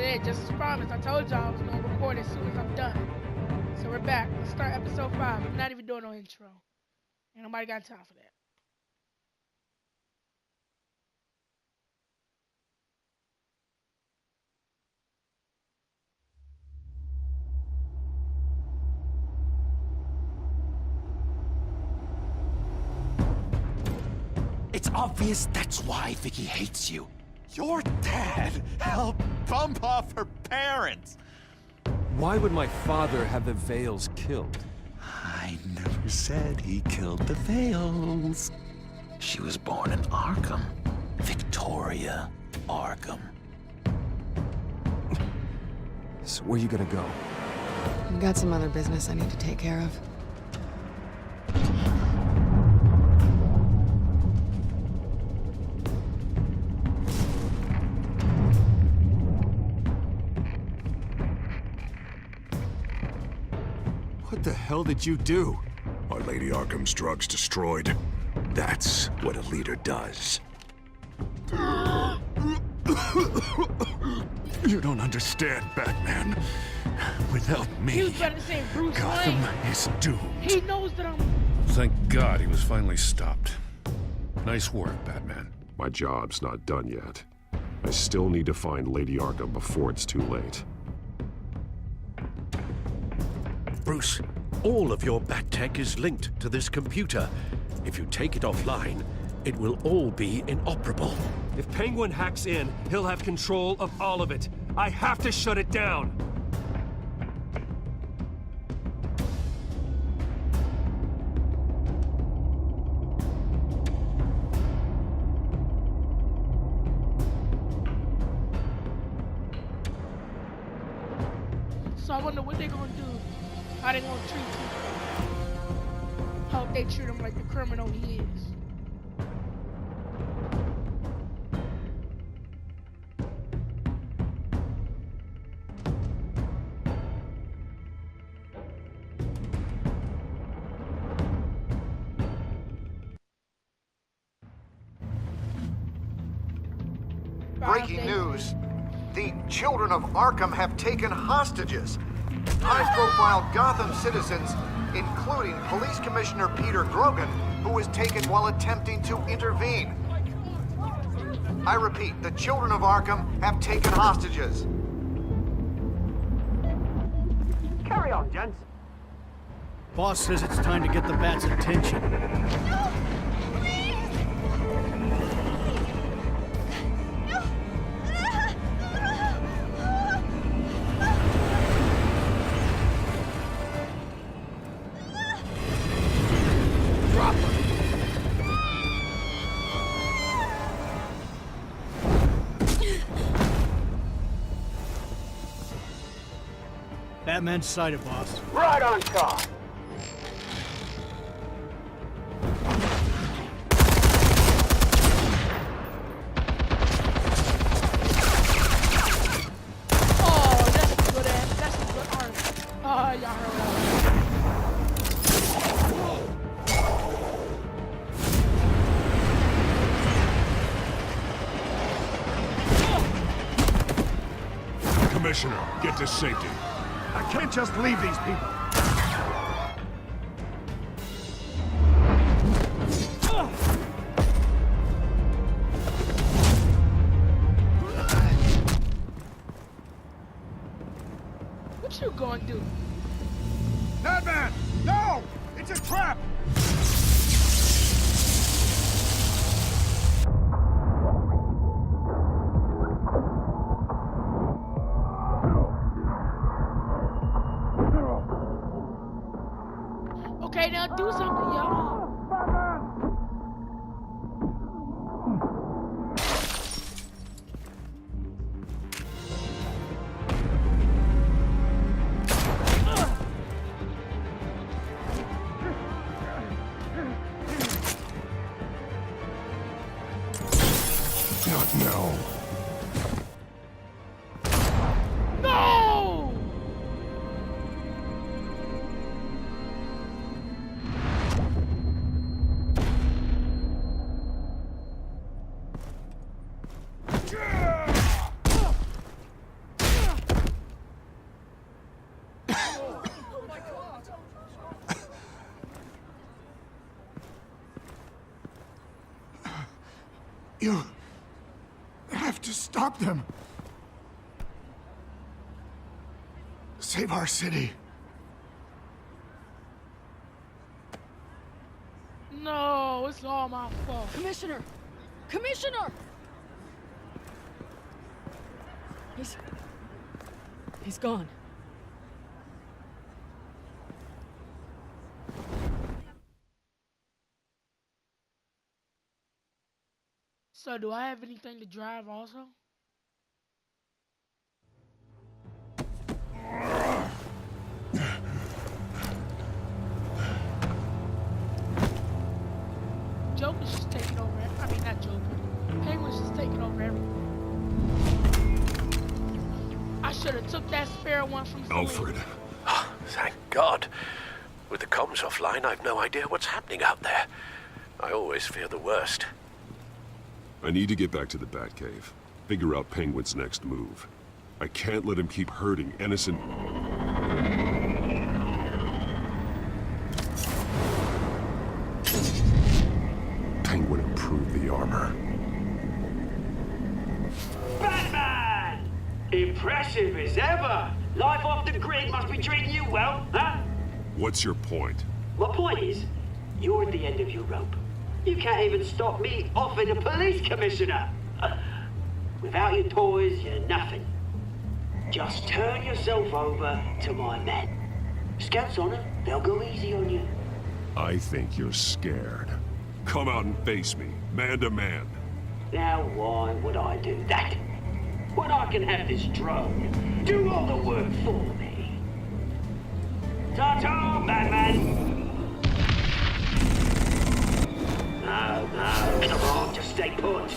it. Just as promised. I told y'all I was gonna record as soon as I'm done. So we're back. Let's start episode 5. I'm not even doing no intro. Ain't nobody got time for that. It's obvious that's why Vicky hates you. Your dad helped bump off her parents. Why would my father have the Vales killed? I never said he killed the Vales. She was born in Arkham. Victoria Arkham. So where you gonna go? I've got some other business I need to take care of. What the hell did you do? Our Lady Arkham's drugs destroyed. That's what a leader does. You don't understand, Batman. Without me, He was better to say Bruce Gotham Wayne. is doomed. He knows that I'm... Thank God he was finally stopped. Nice work, Batman. My job's not done yet. I still need to find Lady Arkham before it's too late. Bruce, all of your bat tech is linked to this computer. If you take it offline, it will all be inoperable. If Penguin hacks in, he'll have control of all of it. I have to shut it down. So I wonder what they gonna do. How they gonna treat people. Hope they treat him like the criminal he is. Breaking news. The children of Arkham have taken hostages. High-profile Gotham citizens, including Police Commissioner Peter Grogan, who was taken while attempting to intervene. I repeat, the children of Arkham have taken hostages. Carry on, gents. Boss says it's time to get the Bat's attention. No! Please! No! Drop her! Batman's sighted, boss. Right on top! Oh, that's a good ass. That's a good arm. Oh, y'all heard that. Commissioner, get to safety. I can't just leave these people. What you gonna do? Batman! No! It's a trap! Okay, now do something, y'all. Not now. No! You have to stop them. Save our city. No, it's all my fault. Commissioner! Commissioner! He's gone. So do I have anything to drive also? Joker's just taking over. I mean, not Joker. Penguin's just taking over everything. I should have took that spare one from Alfred. Oh, thank God. With the comms offline, I've no idea what's happening out there. I always fear the worst. I need to get back to the Batcave. Figure out Penguin's next move. I can't let him keep hurting innocent... Penguin improved the armor. Batman! Impressive as ever. Life off the grid must be treating you well, huh? What's your point? My point is, you're at the end of your rope. You can't even stop me offing a police commissioner. Without your toys, you're nothing. Just turn yourself over to my men. Scouts on it, they'll go easy on you. I think you're scared. Come out and face me, man to man. Now why would I do that? When I can have this drone do all the work for me. Ta-ta, Batman! No, come on, just stay put.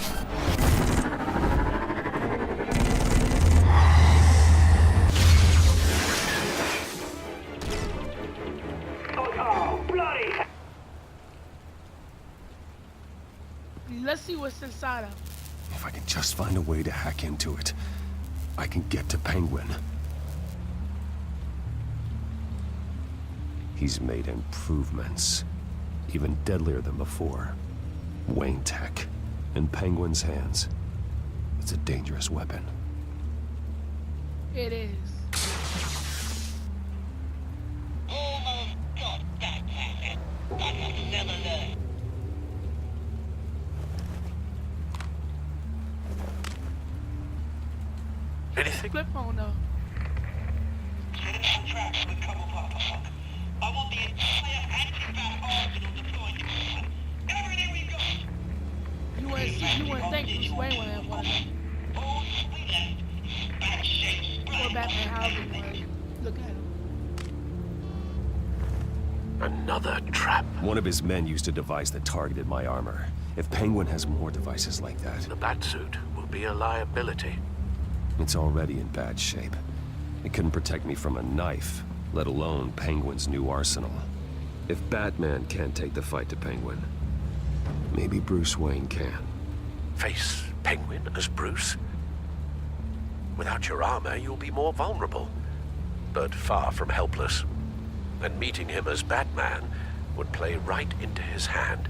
Oh, bloody! Let's see what's inside of. If I can just find a way to hack into it, I can get to Penguin. He's made improvements, even deadlier than before. Wayne Tech, in Penguin's hands. It's a dangerous weapon. It is. Almost got that packet. I can never learn. Anything? Flip phone though. I want the entire anti-bat arsenal deployed. Everything we've got. You wouldn't think Bruce Wayne would have one of them. All we left is bad shape. Or Batman, however you want to look at him. Another trap. One of his men used a device that targeted my armor. If Penguin has more devices like that, The Batsuit will be a liability. it's already in bad shape. It couldn't protect me from a knife, let alone Penguin's new arsenal. If Batman can't take the fight to Penguin, maybe Bruce Wayne can. Face Penguin as Bruce? Without your armor, you'll be more vulnerable, but far from helpless. And meeting him as Batman would play right into his hand.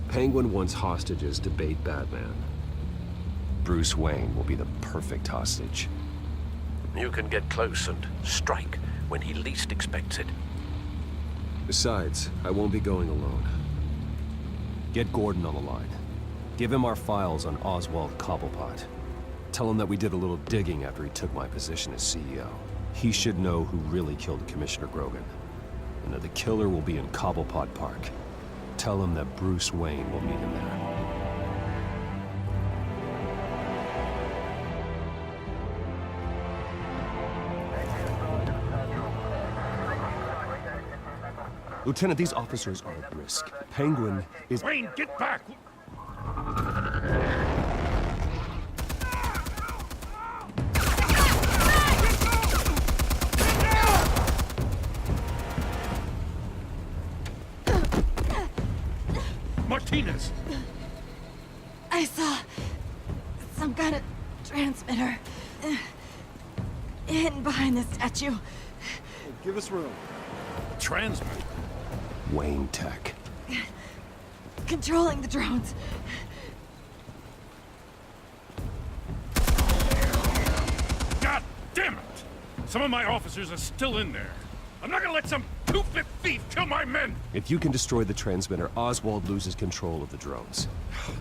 Penguin wants hostages to bait Batman. Bruce Wayne will be the perfect hostage. You can get close and strike when he least expects it. Besides, I won't be going alone. Get Gordon on the line. Give him our files on Oswald Cobblepot. Tell him that we did a little digging after he took my position as CEO. He should know who really killed Commissioner Grogan, and that the killer will be in Cobblepot Park. Tell him that Bruce Wayne will meet him there. Lieutenant, these officers are at risk. Penguin is... Wayne, get back! Martinez! I saw some kind of transmitter hidden behind the statue. Give us room. Transmit. Wayne Tech. Controlling the drones. Some of my officers are still in there. I'm not gonna let some two-bit thief kill my men! If you can destroy the transmitter, Oswald loses control of the drones.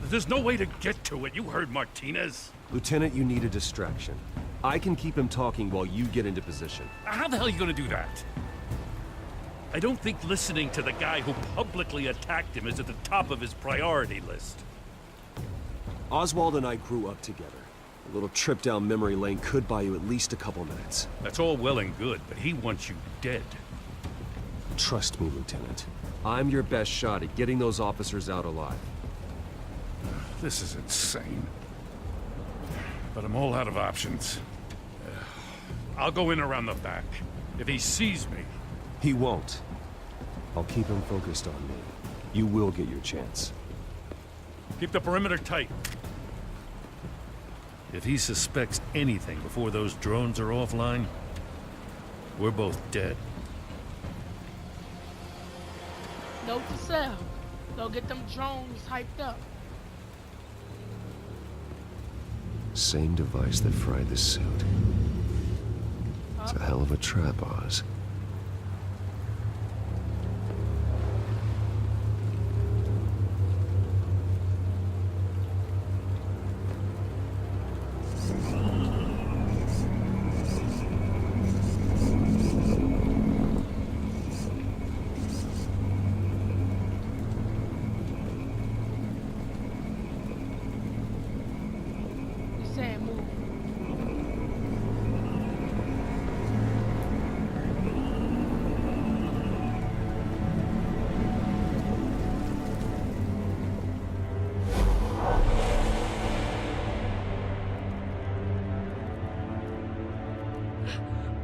There's no way to get to it. You heard Martinez. Lieutenant, you need a distraction. I can keep him talking while you get into position. How the hell are you gonna do that? I don't think listening to the guy who publicly attacked him is at the top of his priority list. Oswald and I grew up together. A little trip down memory lane could buy you at least a couple minutes. That's all well and good, but he wants you dead. Trust me, Lieutenant. I'm your best shot at getting those officers out alive. This is insane. But I'm all out of options. I'll go in around the back. If he sees me... He won't. I'll keep him focused on me. You will get your chance. Keep the perimeter tight. If he suspects anything before those drones are offline, we're both dead. Note to self. Go get them drones hyped up. Same device that fried the suit. It's a hell of a trap, Oz.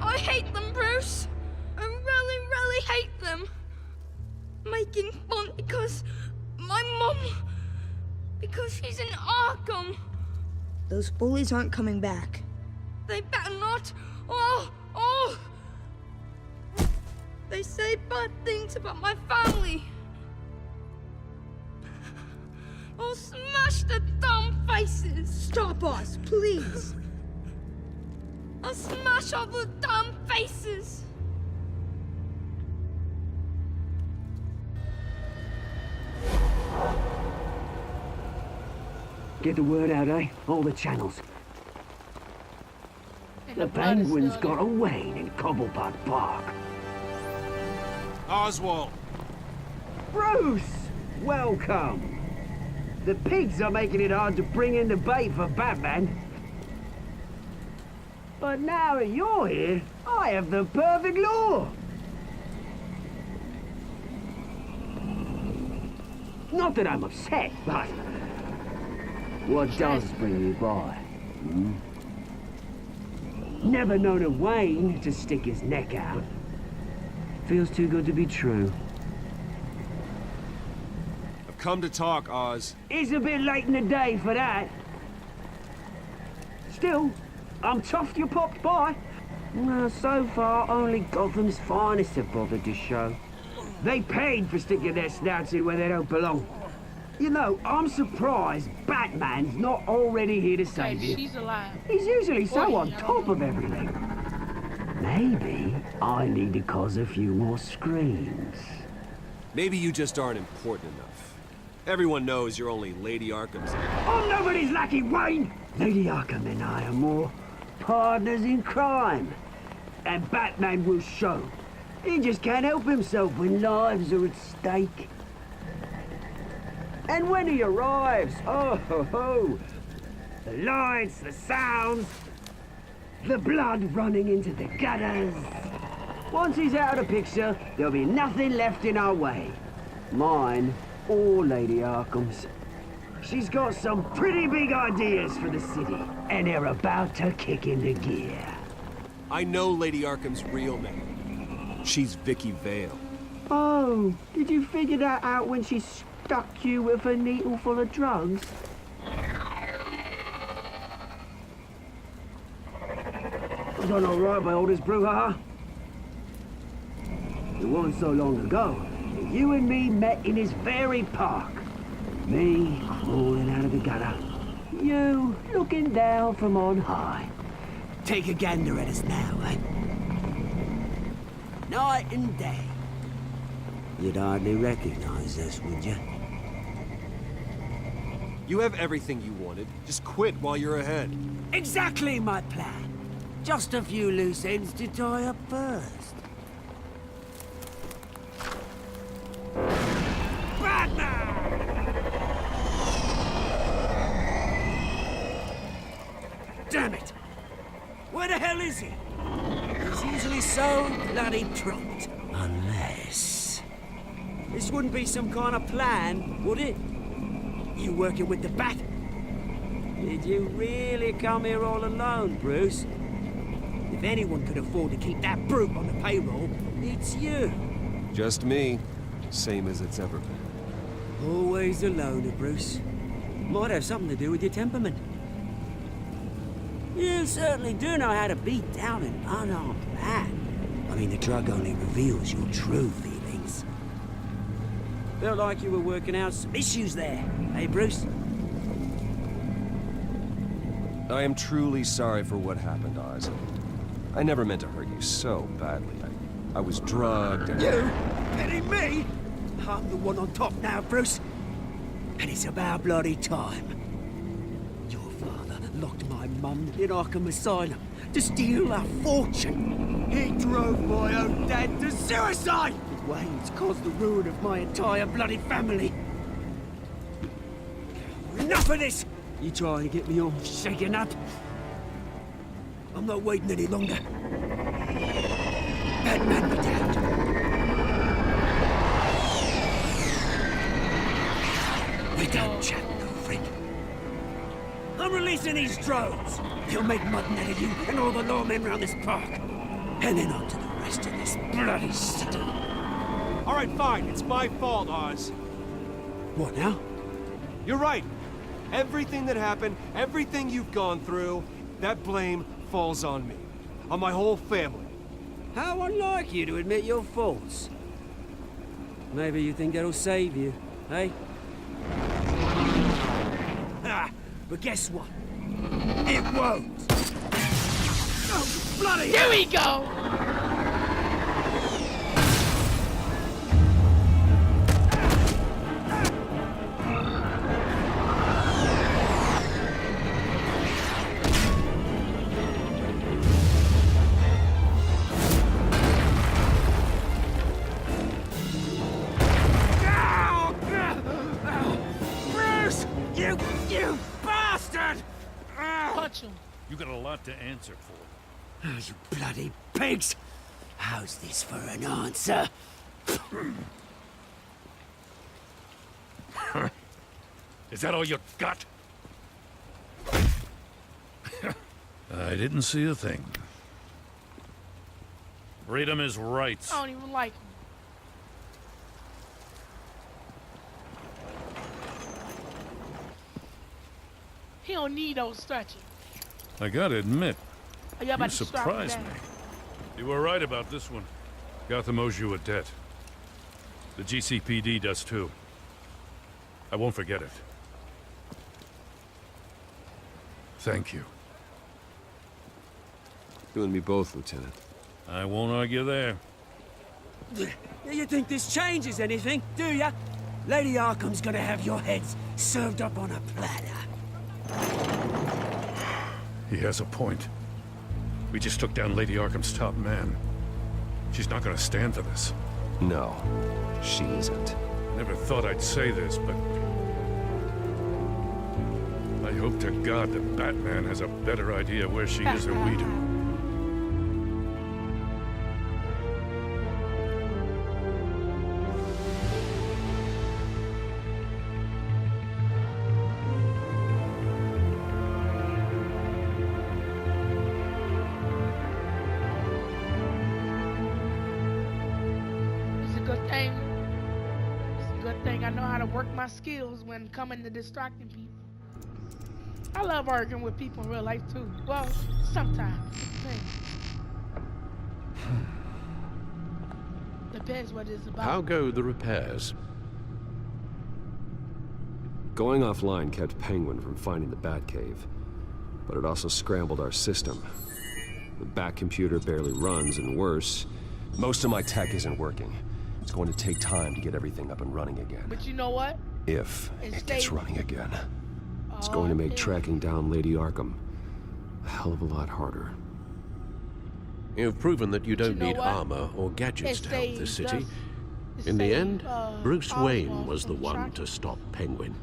I hate them, Bruce. I really, really hate them. Making fun because my mom... because she's in Arkham. Those bullies aren't coming back. They better not. Oh! They say bad things about my family. I'll smash the dumb faces. Stop us, please. I'll smash all the dumb faces. Get the word out, eh? All the channels. The Penguin's got a wane in Cobblepot Park. Oswald! Bruce! Welcome! The pigs are making it hard to bring in the bait for Batman. But now that you're here, I have the perfect lure! Not that I'm upset, but... what does bring you by? Hmm? Never known a Wayne to stick his neck out. Feels too good to be true. I've come to talk, Oz. It's a bit late in the day for that. Still, I'm chuffed you popped by. Well, so far, only Gotham's finest have bothered to show. They paid for sticking their snouts in where they don't belong. You know, I'm surprised Batman's not already here to save you. She's alive. He's usually so on top of everything. Maybe I need to cause a few more screams. Maybe you just aren't important enough. Everyone knows you're only Lady Arkham's... I'm nobody's lackey, Wayne! Lady Arkham and I are more partners in crime. And Batman will show. He just can't help himself when lives are at stake. And when he arrives, oh ho ho! The lights, the sounds, the blood running into the gutters. Once he's out of the picture, there'll be nothing left in our way. Mine or Lady Arkham's. She's got some pretty big ideas for the city, and they're about to kick into gear. I know Lady Arkham's real name. She's Vicky Vale. Oh, did you figure that out when she stuck you with a needle full of drugs? Done all right by all this brouhaha. It wasn't so long ago that you and me met in this very park. Me crawling out of the gutter. You looking down from on high. Take a gander at us now, eh? night and day. You'd hardly recognize us, would you? You have everything you wanted. Just quit while you're ahead. Exactly my plan. Just a few loose ends to tie up first. Damn it! Where the hell is he? He's usually so bloody prompt. Unless... This wouldn't be some kind of plan, would it? You working with the Bat? Did you really come here all alone, Bruce? If anyone could afford to keep that brute on the payroll, it's you. Just me. Same as it's ever been. Always a loner, Bruce. Might have something to do with your temperament. You certainly do know how to beat down an unarmed man. I mean, the drug only reveals your true feelings. Felt like you were working out some issues there, eh, Bruce? I am truly sorry for what happened, Oz. I never meant to hurt you so badly. I was drugged and... You? Kidding me? I'm the one on top now, Bruce. And it's about bloody time. Your father locked my mum in Arkham Asylum to steal a fortune. He drove my own dad to suicide! His ways caused the ruin of my entire bloody family. Enough of this! You trying to get me all shaken up? I'm not waiting any longer. Batman be damned. We're done chatting, old friend. I'm releasing these drones. He'll make mutton out of you and all the lawmen around this park. And then on to the rest of this bloody city. All right, fine. It's my fault, Oz. What now? You're right. Everything that happened, everything you've gone through, that blame falls on me. On my whole family. How unlike you to admit your faults. Maybe you think that'll save you, eh? Ha! But guess what? It won't! Oh, bloody Here we go! You bastard! Punch him. You got a lot to answer for. Oh, you bloody pigs! How's this for an answer? Is that all you got? I didn't see a thing. Freedom is rights. I don't even like him. He don't need those stretches. I gotta admit, You you surprised me. You were right about this one. Gotham owes you a debt. The GCPD does too. I won't forget it. Thank you. You and me both, Lieutenant. I won't argue there. You think this changes anything, do ya? Lady Arkham's gonna have your heads served up on a platter. He has a point. We just took down Lady Arkham's top man. She's not gonna stand for this. No, she isn't. Never thought I'd say this, but... I hope to God that Batman has a better idea where she is than we do. I know how to work my skills when coming to distracting people. I love arguing with people in real life too. Well, sometimes. Depends what it's about. How go the repairs? Going offline kept Penguin from finding the Batcave, but it also scrambled our system. The Bat computer barely runs, and worse, Most of my tech isn't working. It's going to take time to get everything up and running again. But you know what? If It's it gets stable. running again. It's going to make damn. tracking down Lady Arkham a hell of a lot harder. You've proven that you don't know need what? armor or gadgets It to help this saves city. us. It In the saves, end, Bruce Oswald Wayne was the from one tracking. to stop Penguin.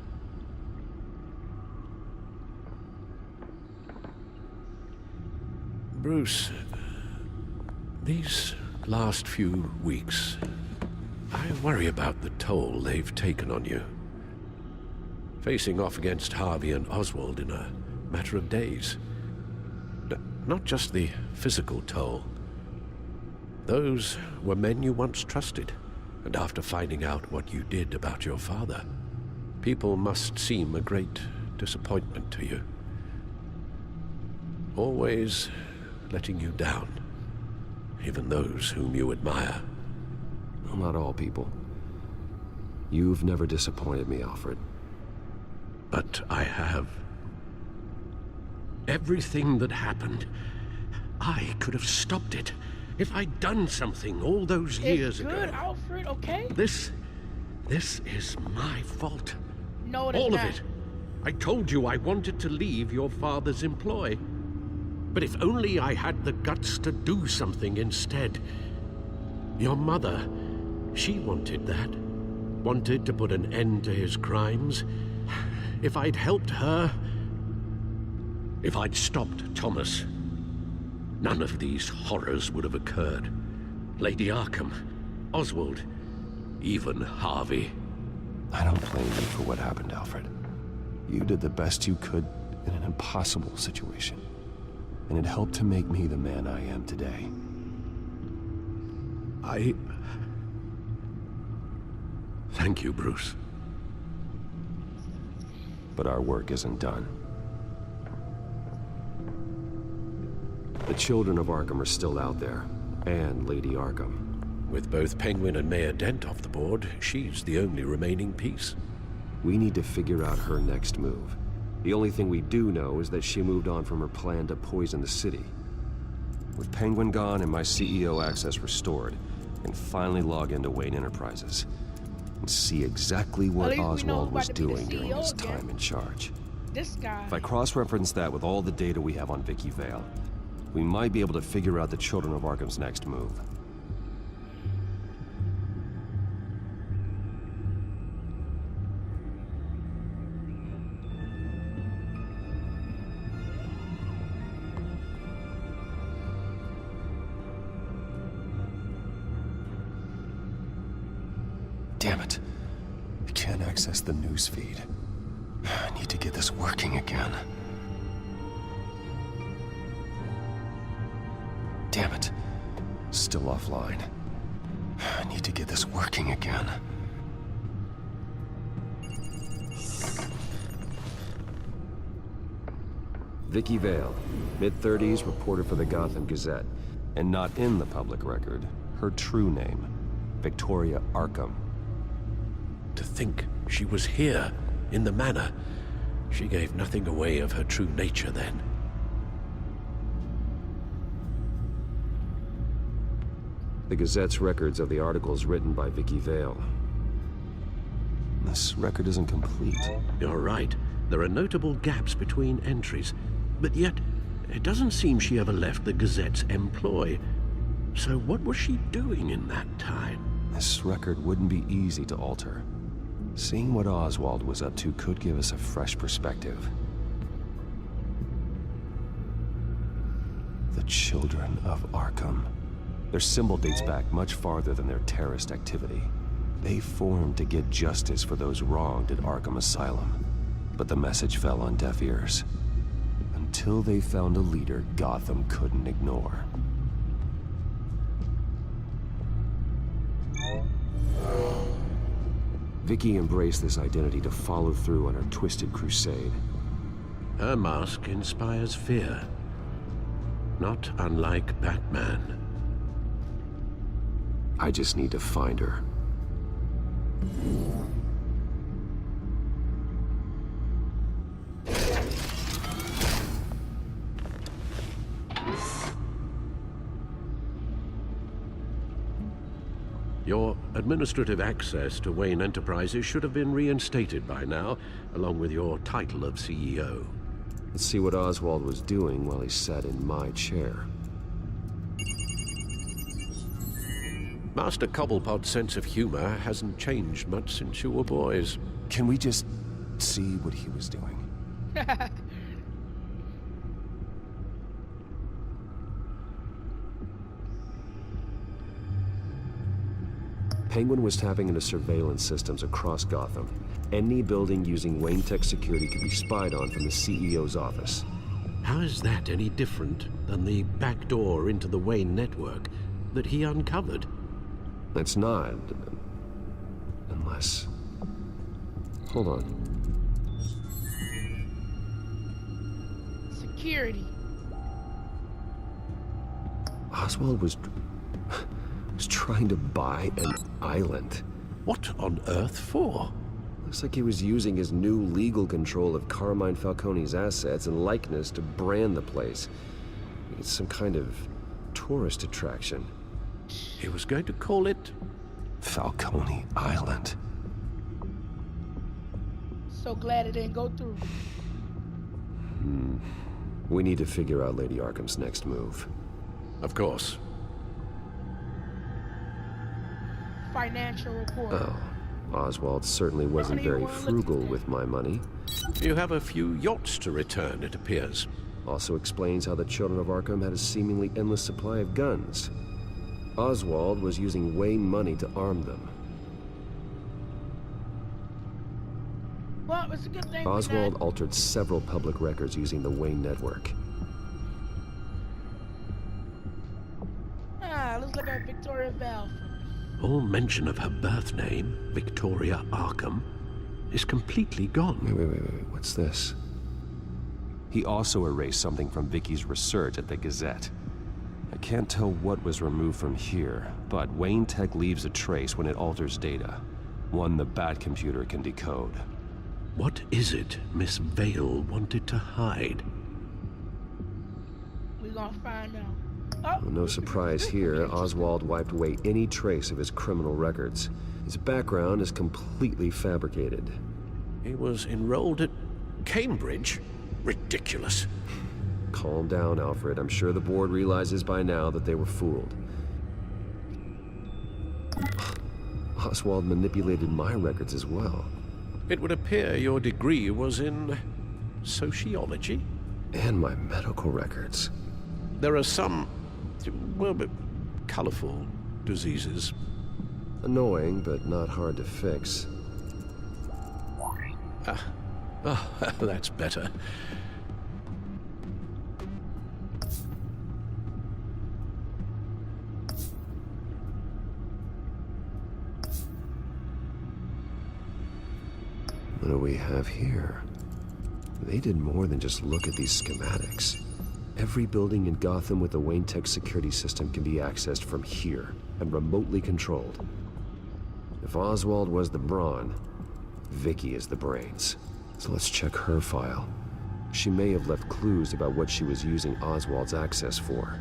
Bruce, these last few weeks, I worry about the toll they've taken on you. Facing off against Harvey and Oswald in a matter of days. Not just the physical toll. Those were men you once trusted, and after finding out what you did about your father, people must seem a great disappointment to you. Always letting you down, even those whom you admire. Well, not all people. You've never disappointed me, Alfred. But I have. Everything that happened, I could have stopped it if I'd done something all those years It's good, ago. Alfred, okay? This is my fault. No, it's All not. of it. I told you I wanted to leave your father's employ. But if only I had the guts to do something instead. Your mother, she wanted that. Wanted to put an end to his crimes. If I'd helped her, if I'd stopped Thomas, none of these horrors would have occurred. Lady Arkham, Oswald, even Harvey. I don't blame you for what happened, Alfred. You did the best you could in an impossible situation. And it helped to make me the man I am today. Thank you, Bruce. But our work isn't done. The children of Arkham are still out there, and Lady Arkham. With both Penguin and Mayor Dent off the board, she's the only remaining piece. We need to figure out her next move. The only thing we do know is that she moved on from her plan to poison the city. With Penguin gone and my CEO access restored, I can finally log into Wayne Enterprises and see exactly what least we know Oswald who's was about to be the doing during his CEO again. time in charge. This guy. If I cross-reference that with all the data we have on Vicky Vale, we might be able to figure out the Children of Arkham's next move. Damn it. I can't access the news feed. I need to get this working again. Damn it. Still offline. I need to get this working again. Vicky Vale, mid-30s, reporter for the Gotham Gazette. And not in the public record, her true name, Victoria Arkham. To think she was here, in the manor. She gave nothing away of her true nature then. The Gazette's records of the articles written by Vicky Vale. This record isn't complete. You're right. There are notable gaps between entries. But yet, it doesn't seem she ever left the Gazette's employ. So what was she doing in that time? This record wouldn't be easy to alter. Seeing what Oswald was up to could give us a fresh perspective. The Children of Arkham. Their symbol dates back much farther than their terrorist activity. They formed to get justice for those wronged at Arkham Asylum. But the message fell on deaf ears. Until they found a leader Gotham couldn't ignore. Vicky embraced this identity to follow through on her twisted crusade. Her mask inspires fear. Not unlike Batman. I just need to find her. Your administrative access to Wayne Enterprises should have been reinstated by now, along with your title of CEO. Let's see what Oswald was doing while he sat in my chair. Master Cobblepot's sense of humor hasn't changed much since you were boys. Can we just see what he was doing? Penguin was tapping into surveillance systems across Gotham. Any building using Wayne Tech security could be spied on from the CEO's office. How is that any different than the back door into the Wayne network that he uncovered? It's not. Unless... Hold on. Security. Oswald was trying to buy an island. What on earth for? Looks like he was using his new legal control of Carmine Falcone's assets and likeness to brand the place. It's some kind of tourist attraction. He was going to call it Falcone Island. So glad it didn't go through. We need to figure out Lady Arkham's next move. Of course. Financial report. Oh, Oswald certainly wasn't very frugal with my money. You have a few yachts to return, it appears. Also explains how the Children of Arkham had a seemingly endless supply of guns. Oswald was using Wayne money to arm them. Well, it's a good thing. Oswald altered several public records using the Wayne network. Let's look at Victoria Val. All mention of her birth name, Victoria Arkham, is completely gone. Wait. What's this? He also erased something from Vicky's research at the Gazette. I can't tell what was removed from here, but Wayne Tech leaves a trace when it alters data. One the Bat computer can decode. What is it Miss Vale wanted to hide? We're gonna find out. Well, no surprise here, Oswald wiped away any trace of his criminal records. His background is completely fabricated. He was enrolled at Cambridge? Ridiculous. Calm down, Alfred. I'm sure the board realizes by now that they were fooled. Oswald manipulated my records as well. It would appear your degree was in sociology? And my medical records. There are some, well, colorful diseases. Annoying, but not hard to fix. That's better. What do we have here? They did more than just look at these schematics. Every building in Gotham with the Wayne Tech security system can be accessed from here and remotely controlled. If Oswald was the brawn, Vicky is the brains. So let's check her file. She may have left clues about what she was using Oswald's access for.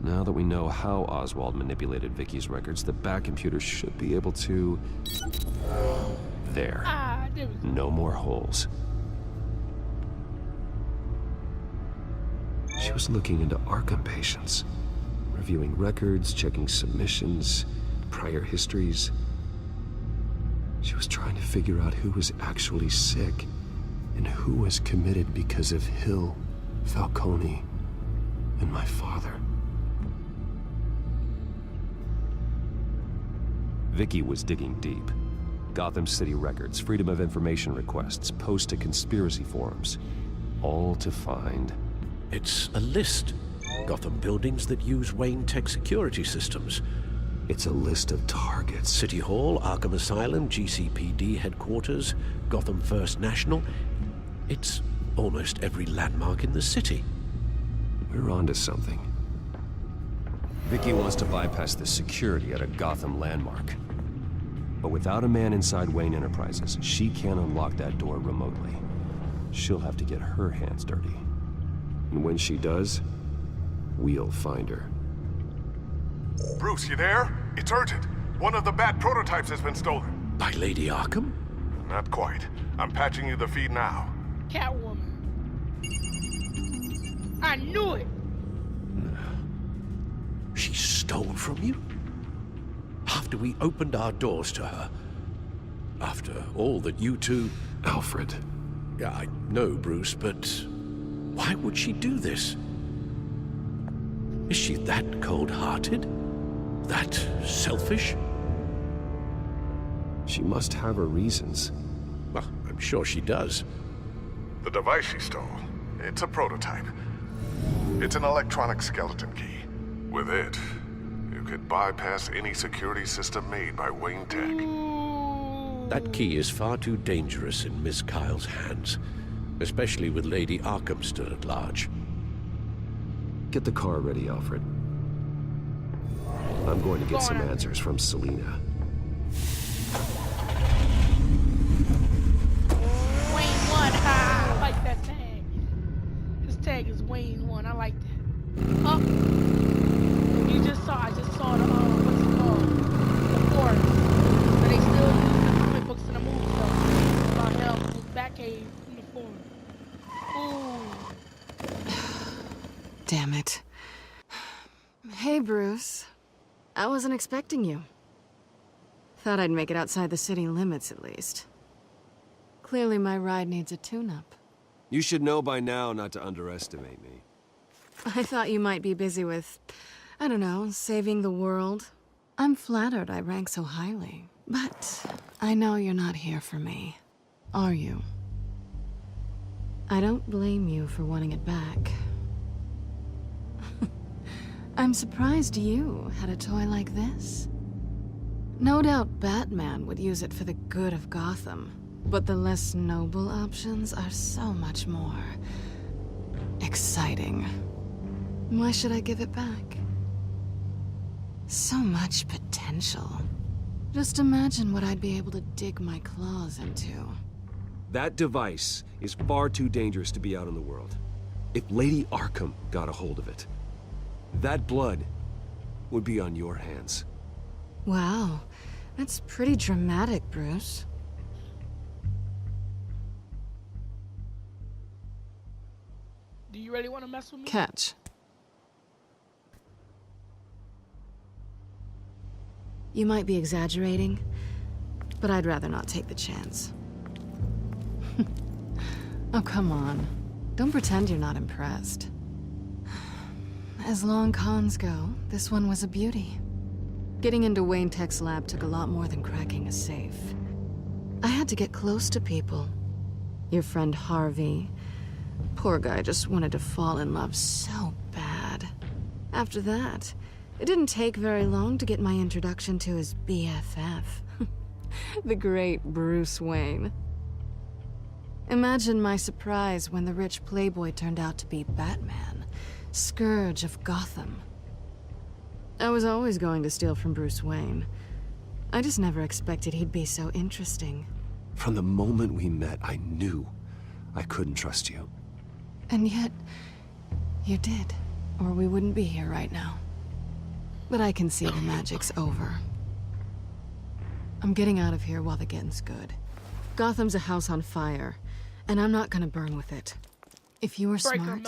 Now that we know how Oswald manipulated Vicky's records, the Bat computer should be able to... There. No more holes. She was looking into Arkham patients, reviewing records, checking submissions, prior histories. She was trying to figure out who was actually sick and who was committed because of Hill, Falcone, and my father. Vicky was digging deep. Gotham City records, Freedom of Information requests, posts to conspiracy forums. All to find... It's a list Gotham buildings that use Wayne Tech security systems. It's a list of targets. City Hall, Arkham Asylum, GCPD headquarters, Gotham First National. It's almost every landmark in the city. We're onto something. Vicky wants to bypass the security at a Gotham landmark. But without a man inside Wayne Enterprises, she can't unlock that door remotely. She'll have to get her hands dirty. And when she does, we'll find her. Bruce, you there? It's urgent. One of the Bat prototypes has been stolen. By Lady Arkham? Not quite. I'm patching you the feed now. Catwoman. I knew it! She stole from you? After we opened our doors to her? After all that you two... Alfred. Yeah, I know, Bruce, but why would she do this? Is she that cold-hearted? That selfish? She must have her reasons. Well, I'm sure she does. The device she stole, it's a prototype. It's an electronic skeleton key. With it, you could bypass any security system made by Wayne Tech. That key is far too dangerous in Miss Kyle's hands, especially with Lady Arkham still at large. Get the car ready, Alfred. I'm going to get some answers from Selina. Wayne 1, ha! I like that tag. This tag is Wayne 1, I like that. Oh! I just saw the, what's it called? The forest. But they still use the comic books in the movie, though. About hell, Batcave in the forest. Ooh. Damn it. Hey, Bruce. I wasn't expecting you. Thought I'd make it outside the city limits, at least. Clearly my ride needs a tune-up. You should know by now not to underestimate me. I thought you might be busy with, I don't know, saving the world. I'm flattered I rank so highly. But I know you're not here for me, are you? I don't blame you for wanting it back. I'm surprised you had a toy like this. No doubt Batman would use it for the good of Gotham, but the less noble options are so much more exciting. Why should I give it back? So much potential. Just imagine what I'd be able to dig my claws into. That device is far too dangerous to be out in the world. If Lady Arkham got a hold of it, that blood would be on your hands. Wow, that's pretty dramatic, Bruce. Do you really want to mess with me? Catch. You might be exaggerating, but I'd rather not take the chance. Oh, come on. Don't pretend you're not impressed. As long cons go, this one was a beauty. Getting into Wayne Tech's lab took a lot more than cracking a safe. I had to get close to people. Your friend Harvey. Poor guy just wanted to fall in love so bad. After that, it didn't take very long to get my introduction to his BFF. The great Bruce Wayne. Imagine my surprise when the rich playboy turned out to be Batman, scourge of Gotham. I was always going to steal from Bruce Wayne. I just never expected he'd be so interesting. From the moment we met, I knew I couldn't trust you. And yet, you did, or we wouldn't be here right now. But I can see the magic's over. I'm getting out of here while the getting's good. Gotham's a house on fire, and I'm not gonna burn with it. If you were smart,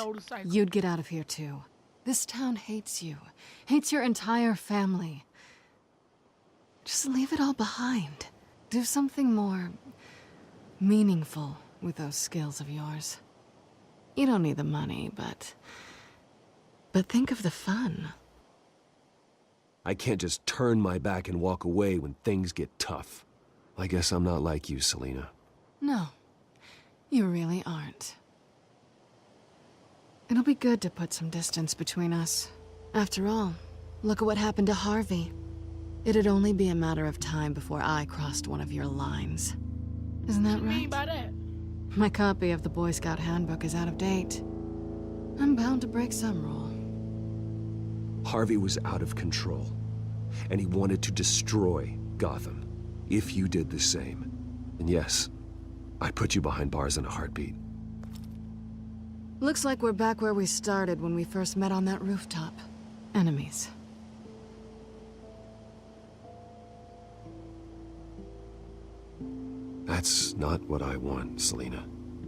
you'd get out of here too. This town hates you, hates your entire family. Just leave it all behind. Do something more meaningful with those skills of yours. You don't need the money, but think of the fun. I can't just turn my back and walk away when things get tough. I guess I'm not like you, Selina. No, you really aren't. It'll be good to put some distance between us. After all, look at what happened to Harvey. It'd only be a matter of time before I crossed one of your lines. Isn't that What do you mean right? by that? My copy of the Boy Scout handbook is out of date. I'm bound to break some rule. Harvey was out of control, and he wanted to destroy Gotham. If you did the same, and yes, I'd put you behind bars in a heartbeat. Looks like we're back where we started when we first met on that rooftop. Enemies. That's not what I want, Selina.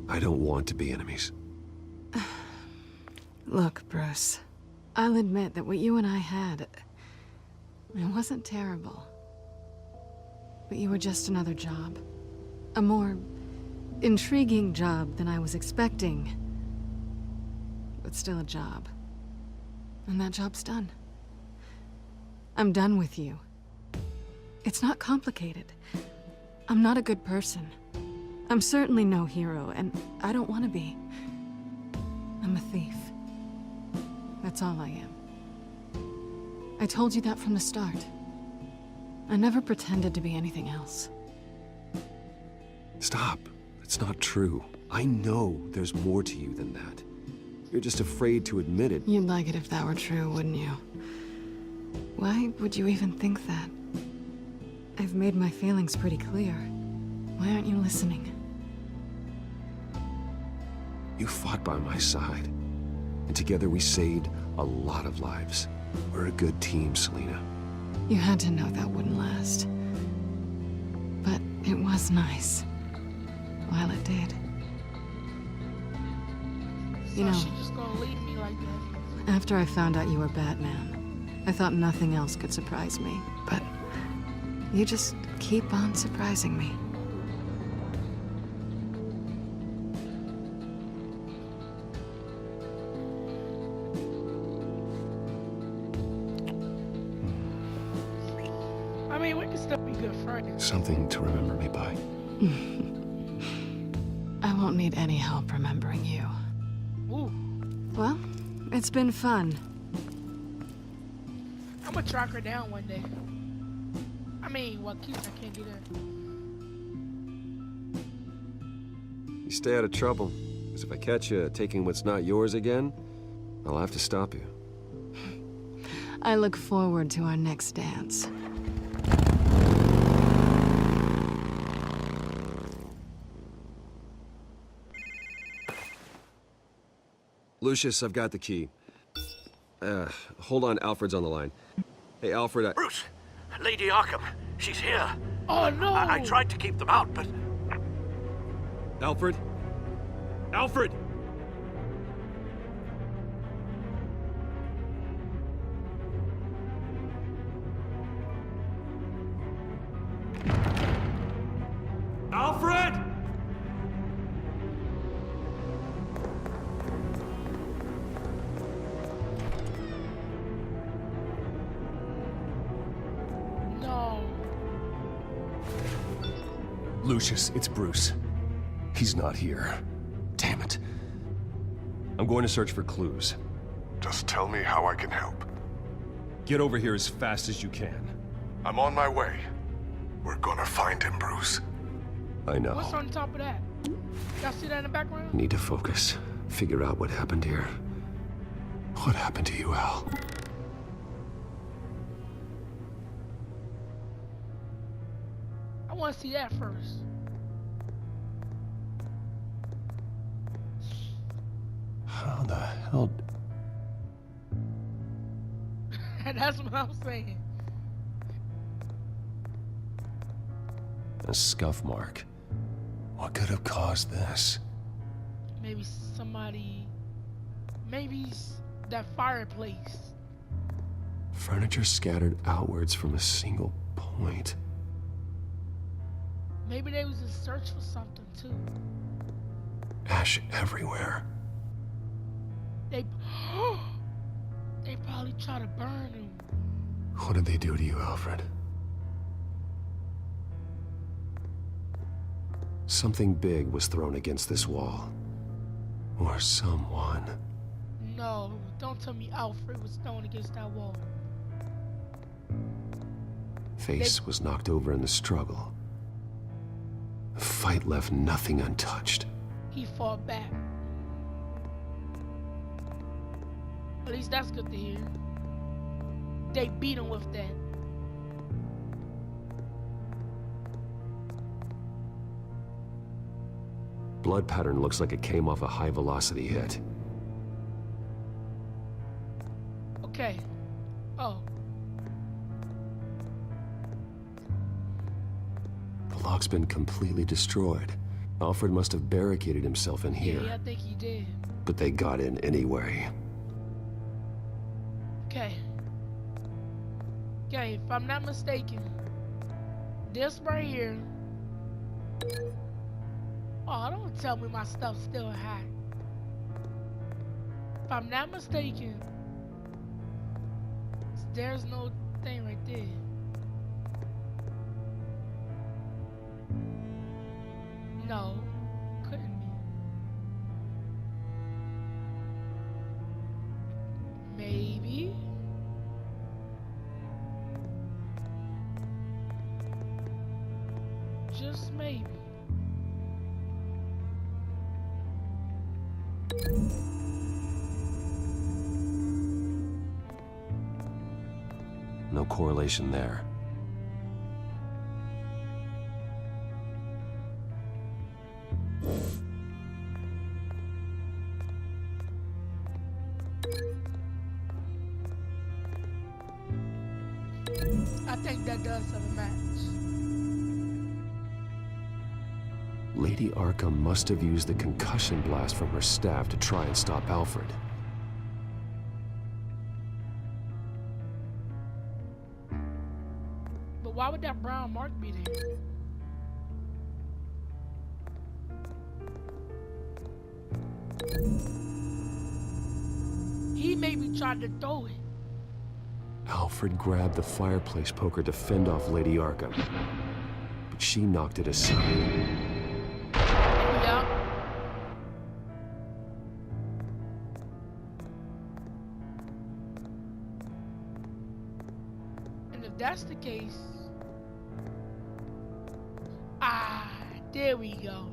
I don't want to be enemies. Look, Bruce. I'll admit that what you and I had... it wasn't terrible. But you were just another job. A more intriguing job than I was expecting. But still a job. And that job's done. I'm done with you. It's not complicated. I'm not a good person. I'm certainly no hero, and I don't want to be. I'm a thief. That's all I am. I told you that from the start. I never pretended to be anything else. Stop. It's not true. I know there's more to you than that. You're just afraid to admit it. You'd like it if that were true, wouldn't you? Why would you even think that? I've made my feelings pretty clear. Why aren't you listening? You fought by my side, and together we saved a lot of lives. We're a good team, Selina. You had to know that wouldn't last. But it was nice. While it did. You know, She's just gonna leave me like that. after I found out you were Batman, I thought nothing else could surprise me. But you just keep on surprising me. I mean, we can still be good friends. Something to remember me by. I won't need any help remembering you. Ooh, Well, it's been fun. I'm gonna track her down one day. I mean, well, cute, I can't do that. You stay out of trouble, because if I catch you taking what's not yours again, I'll have to stop you. I look forward to our next dance. Lucius, I've got the key. Hold on, Alfred's on the line. Hey, Alfred, Bruce, Lady Arkham, she's here. Oh no! I tried to keep them out, but... Alfred? Alfred! Alfred! No. Lucius, it's Bruce. He's not here. Damn it. I'm going to search for clues. Just tell me how I can help. Get over here as fast as you can. I'm on my way. We're gonna find him, Bruce. I know. What's on top of that? Y'all see that in the background? Need to focus. Figure out what happened here. What happened to you, Al? I want to see that first. How the hell? That's what I'm saying. A scuff mark. What could have caused this? Maybe somebody. Maybe that fireplace. Furniture scattered outwards from a single point. Maybe they was in search for something too. Ash everywhere. They probably try to burn him. What did they do to you, Alfred? Something big was thrown against this wall. Or someone. No, don't tell me Alfred was thrown against that wall. Face was knocked over in the struggle. The fight left nothing untouched. He fought back. At least that's good to hear. They beat him with that. Blood pattern looks like it came off a high-velocity hit. Okay. Oh. The lock's been completely destroyed. Alfred must have barricaded himself in here. Yeah, I think he did. But they got in anyway. Okay. Okay, if I'm not mistaken, this right here. Oh, don't tell me my stuff's still hot. If I'm not mistaken, there's no thing right there. No, couldn't be. Maybe. Just maybe. No correlation there. I think that does have a match. Lady Arkham must have used the concussion blast from her staff to try and stop Alfred. But why would that brown mark be there? He maybe tried to throw it. Alfred grabbed the fireplace poker to fend off Lady Arkham, but she knocked it aside. Yeah. And if that's the case, there we go.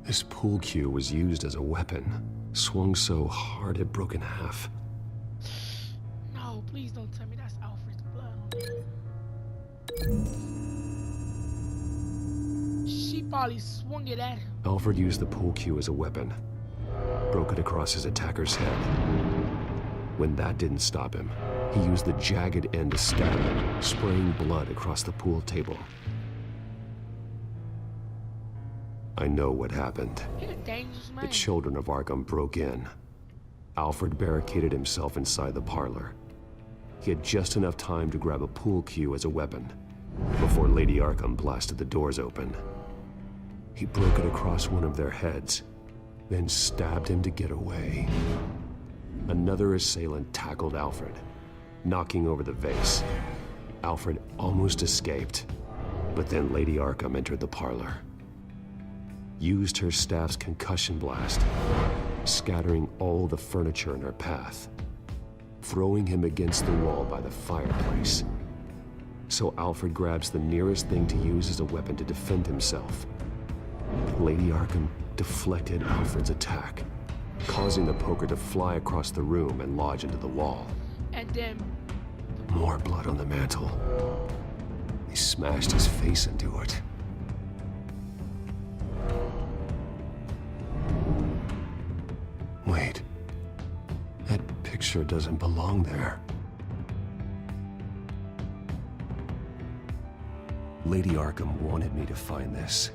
This pool cue was used as a weapon, swung so hard it broke in half. No, please don't tell me that's Alfred's blood. She probably swung it at him. Alfred used the pool cue as a weapon, broke it across his attacker's head. When that didn't stop him, he used the jagged end to stab him, spraying blood across the pool table. I know what happened. He's a dangerous man. The children of Arkham broke in. Alfred barricaded himself inside the parlor. He had just enough time to grab a pool cue as a weapon before Lady Arkham blasted the doors open. He broke it across one of their heads, then stabbed him to get away. Another assailant tackled Alfred, knocking over the vase. Alfred almost escaped, but then Lady Arkham entered the parlor, used her staff's concussion blast, scattering all the furniture in her path, throwing him against the wall by the fireplace. So Alfred grabs the nearest thing to use as a weapon to defend himself. Lady Arkham deflected Alfred's attack, causing the poker to fly across the room and lodge into the wall. And then... More blood on the mantle. He smashed his face into it. Wait. That picture doesn't belong there. Lady Arkham wanted me to find this.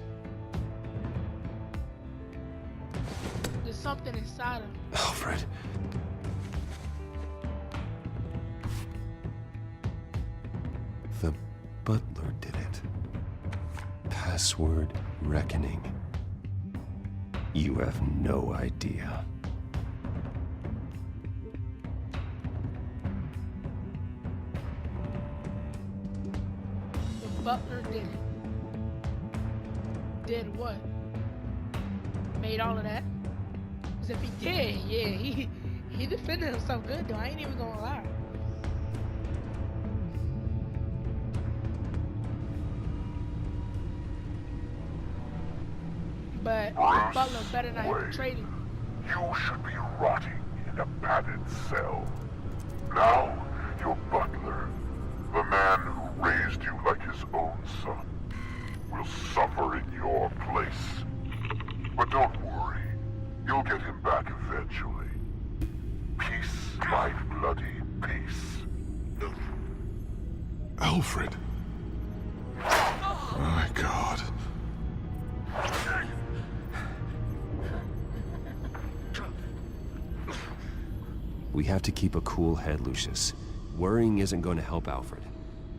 There's something inside of him. Alfred. The butler did it. Password reckoning. You have no idea. The butler did it. Did what? Made all of that? Is Cause if he did, yeah, he defended himself good though. I ain't even gonna lie. But Butler better not have betrayed him. You should be rotting in a padded cell. Now, your butler, the man who raised you like his own son, will suffer in your place. But don't worry, you'll get him back eventually. Peace, my bloody peace. Alfred. My God. We have to keep a cool head, Lucius. Worrying isn't going to help Alfred.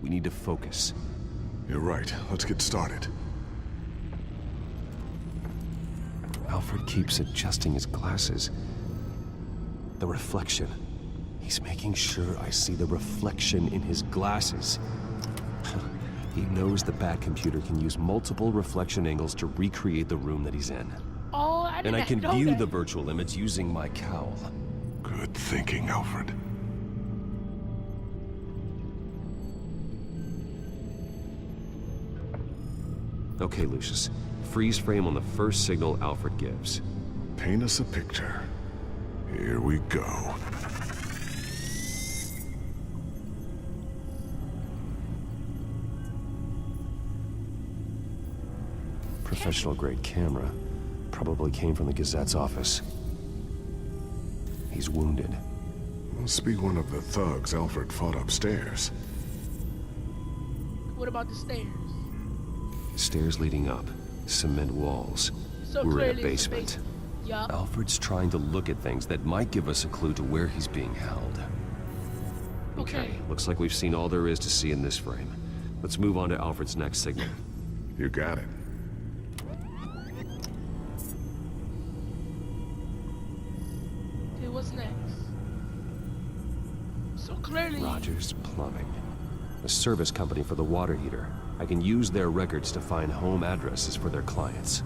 We need to focus. You're right. Let's get started. Alfred keeps adjusting his glasses. The reflection. He's making sure I see the reflection in his glasses. He knows the Bat computer can use multiple reflection angles to recreate the room that he's in. Oh, I didn't And I can know view that. the virtual image using my cowl. Good thinking, Alfred. Okay, Lucius. Freeze frame on the first signal Alfred gives. Paint us a picture. Here we go. Professional-grade camera. Probably came from the Gazette's office. He's wounded. Must be one of the thugs Alfred fought upstairs. What about the stairs? Stairs leading up. Cement walls. So We're in a clearly it's the basement. Yup. Alfred's trying to look at things that might give us a clue to where he's being held. Okay. Looks like we've seen all there is to see in this frame. Let's move on to Alfred's next signal. You got it. Okay, what's next? So clearly. Rogers Plumbing. A service company for the water heater. I can use their records to find home addresses for their clients.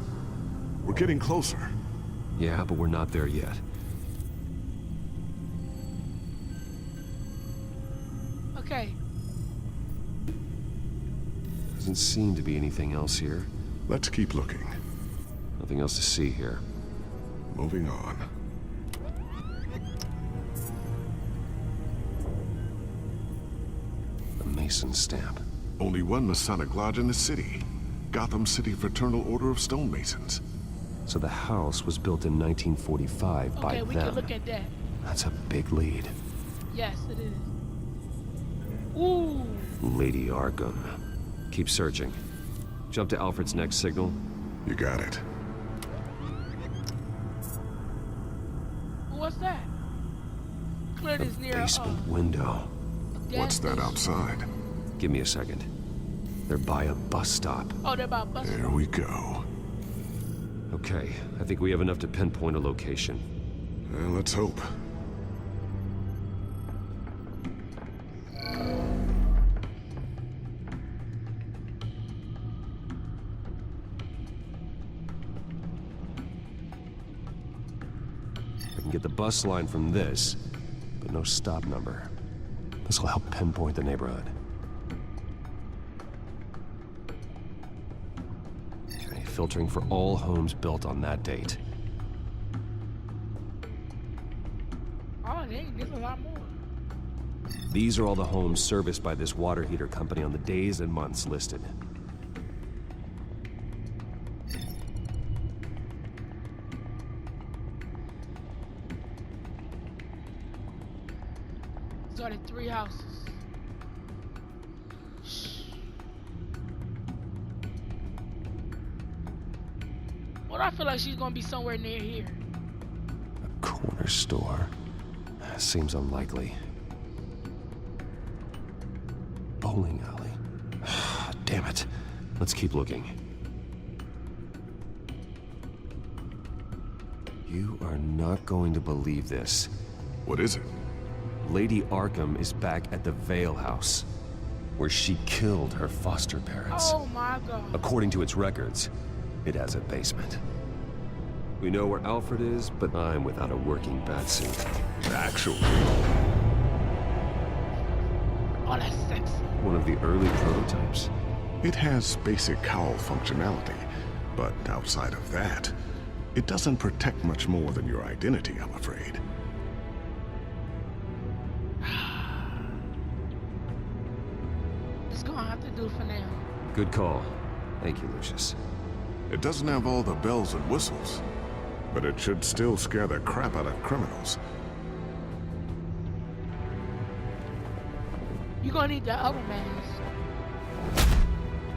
We're getting closer. Yeah, but we're not there yet. Okay. Doesn't seem to be anything else here. Let's keep looking. Nothing else to see here. Moving on. The Mason stamp. Only one Masonic lodge in the city. Gotham City Fraternal Order of Stonemasons. So the house was built in 1945 by Okay, we them. can look at that. That's a big lead. Yes, it is. Ooh. Lady Arkham. Keep searching. Jump to Alfred's next signal. You got it. What's that? Clearly it's near Basement window. What's that outside? Give me a second. They're by a bus stop. Oh, they're about bus. There we go. Okay, I think we have enough to pinpoint a location. Well, let's hope. I can get the bus line from this, but no stop number. This will help pinpoint the neighborhood. Okay, filtering for all homes built on that date. Oh, there's a lot more. These are all the homes serviced by this water heater company on the days and months listed. Started 3 houses. Well, I feel like she's gonna be somewhere near here. A corner store. Seems unlikely. Bowling alley. Damn it. Let's keep looking. You are not going to believe this. What is it? Lady Arkham is back at the Vale House, where she killed her foster parents. Oh my god. According to its records, it has a basement. We know where Alfred is, but I'm without a working batsuit. Actually, Oh, that's sexy. One of the early prototypes? It has basic cowl functionality, but outside of that, it doesn't protect much more than your identity, I'm afraid. It's gonna have to do for now. Good call. Thank you, Lucius. It doesn't have all the bells and whistles, but it should still scare the crap out of criminals. You're gonna need the other mask.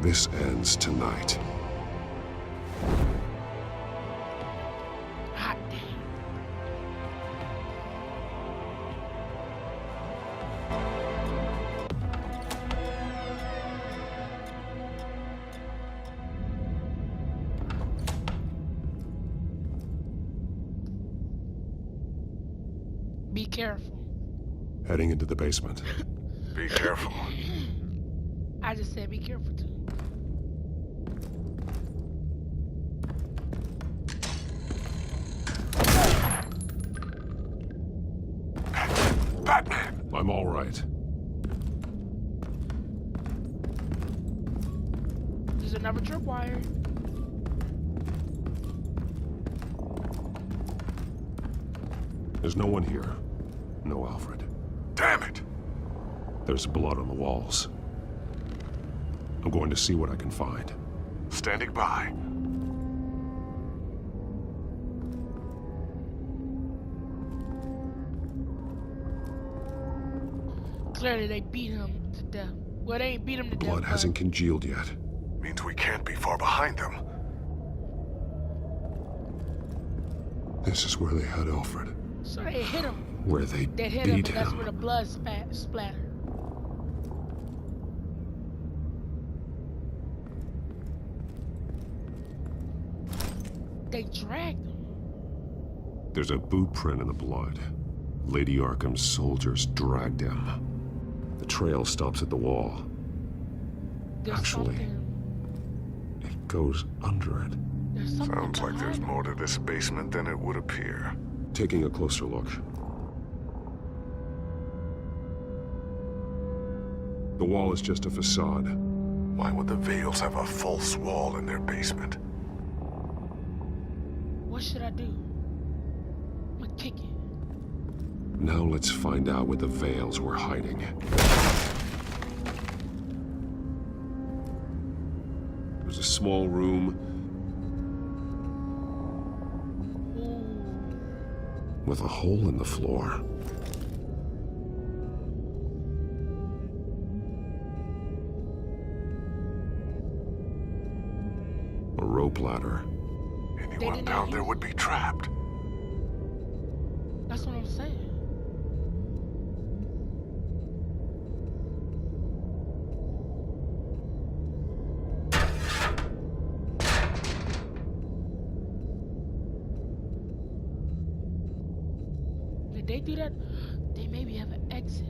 this ends tonight. Hot damn. Be careful. Heading into the basement. Be careful. I just said be careful too. Batman! I'm all right. There's another tripwire. There's no one here. No Alfred. Damn it! There's blood on the walls. I'm going to see what I can find. Standing by. Clearly they beat him to death. Well, they ain't beat him to death. Blood hasn't congealed yet. Means we can't be far behind them. This is where they had Alfred. So they hit him. Where they They hit him, beat and that's him. where the blood splattered. They dragged him. There's a boot print in the blood. Lady Arkham's soldiers dragged him. The trail stops at the wall. There's Actually, something. it goes under it. There's something Sounds like there's behind more to this basement than it would appear. Taking a closer look. The wall is just a facade. Why would the Vales have a false wall in their basement? it. What should I do? I'm gonna kick it. Now let's find out where the Vales were hiding. There's a small room with a hole in the floor. A rope ladder. Anyone down there would be trapped. That's what I'm saying. Did they do that? They maybe have an exit.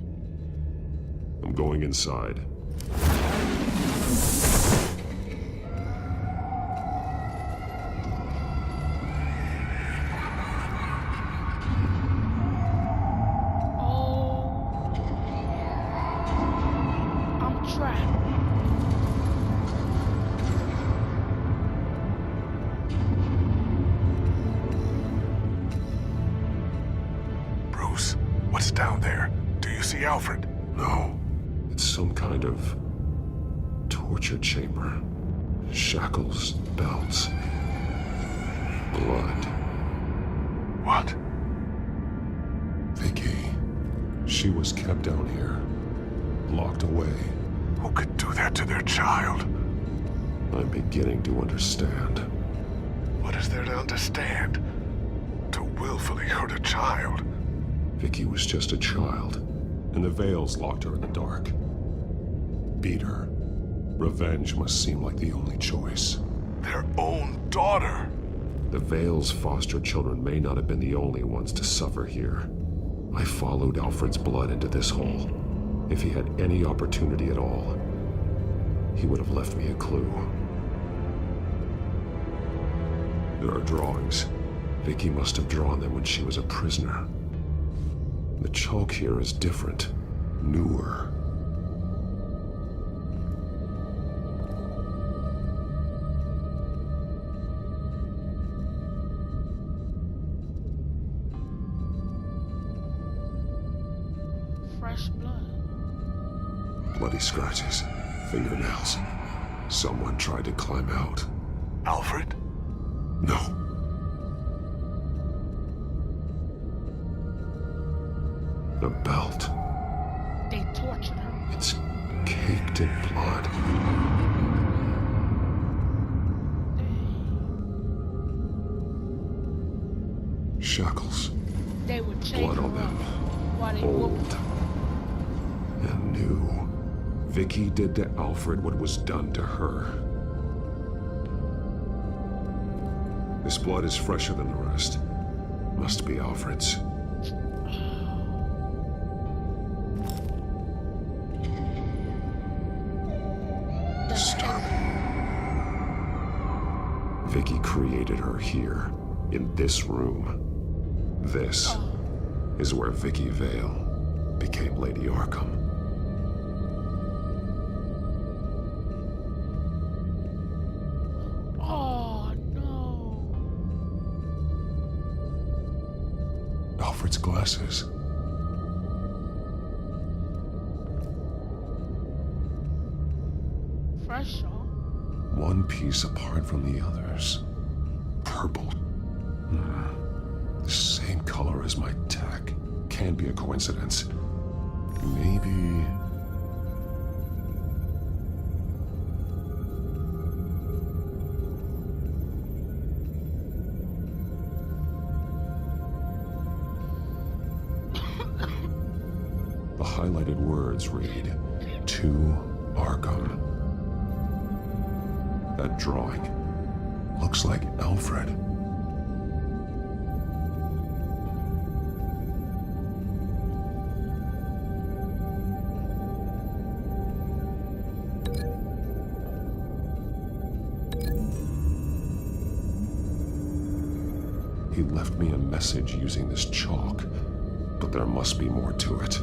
I'm going inside. Oh, I'm trapped. Bruce, what's down there? Do you see Alfred? No. It's some kind of torture chamber. Shackles, belts, blood. What? Vicky. She was kept down here, locked away. Who could do that to their child? I'm beginning to understand. What is there to understand? To willfully hurt a child? Vicky was just a child, and the Vales locked her in the dark. Beat her. Revenge must seem like the only choice. Their own daughter! The Vales' foster children may not have been the only ones to suffer here. I followed Alfred's blood into this hole. If he had any opportunity at all, he would have left me a clue. There are drawings, Vicky must have drawn them when she was a prisoner. The chalk here is different, newer. Fresh blood. Bloody scratches, fingernails. Someone tried to climb out. Alfred? No. The belt. They tortured her. It's caked in blood. Shackles. They would chain Blood her on them. up while they Old whooped her. and new. Vicky did to Alfred what was done to her. This blood is fresher than the rest. Must be Alfred's. Disturbing. Vicky created her here, in this room. This is where Vicky Vale became Lady Arkham. Oh, no. Alfred's glasses. Fresh, huh? One piece apart from the others. Purple. The same color as my tech. Can't be a coincidence. Maybe... The highlighted words read, "To Arkham." That drawing looks like Alfred. He left me a message using this chalk, but there must be more to it.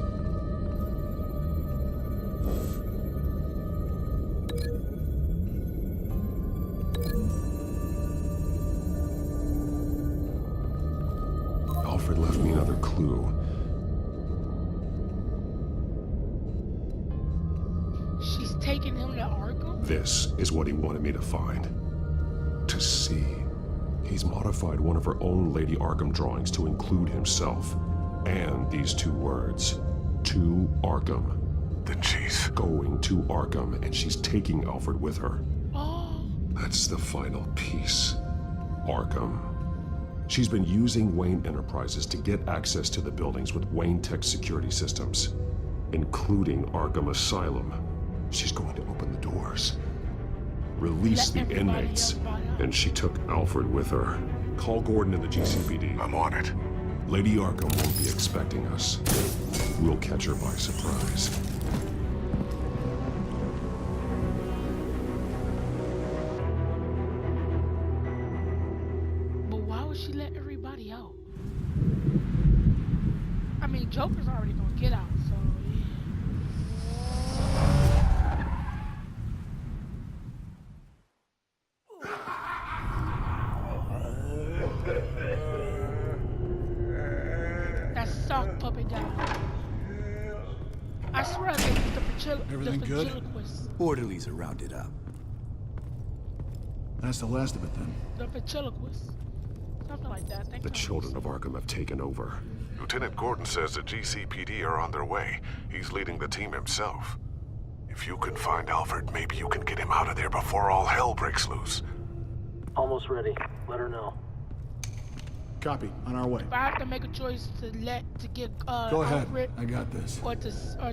Alfred left me another clue. She's taking him to Arkham? This is what he wanted me to find. To see. He's modified one of her own Lady Arkham drawings to include himself. And these two words. To Arkham. Then she's going to Arkham, and she's taking Alfred with her. Oh. That's the final piece. Arkham. She's been using Wayne Enterprises to get access to the buildings with Wayne Tech security systems, including Arkham Asylum. She's going to open the doors, release the inmates, and she took Alfred with her. Call Gordon in the GCPD. I'm on it. Lady Arkham won't be expecting us. We'll catch her by surprise. But why would she let everybody out? I mean, Joker's already gonna get out, so that sock puppet guy. I swear they used Everything good? ventriloquist. Orderlies are rounded up. That's the last of it then. The ventriloquist. Something like that. The children of Arkham have taken over. Lieutenant Gordon says the GCPD are on their way. He's leading the team himself. If you can find Alfred, maybe you can get him out of there before all hell breaks loose. Almost ready. Let her know. Copy. On our way. If I have to make a choice to get Go ahead. Alfred I got this. or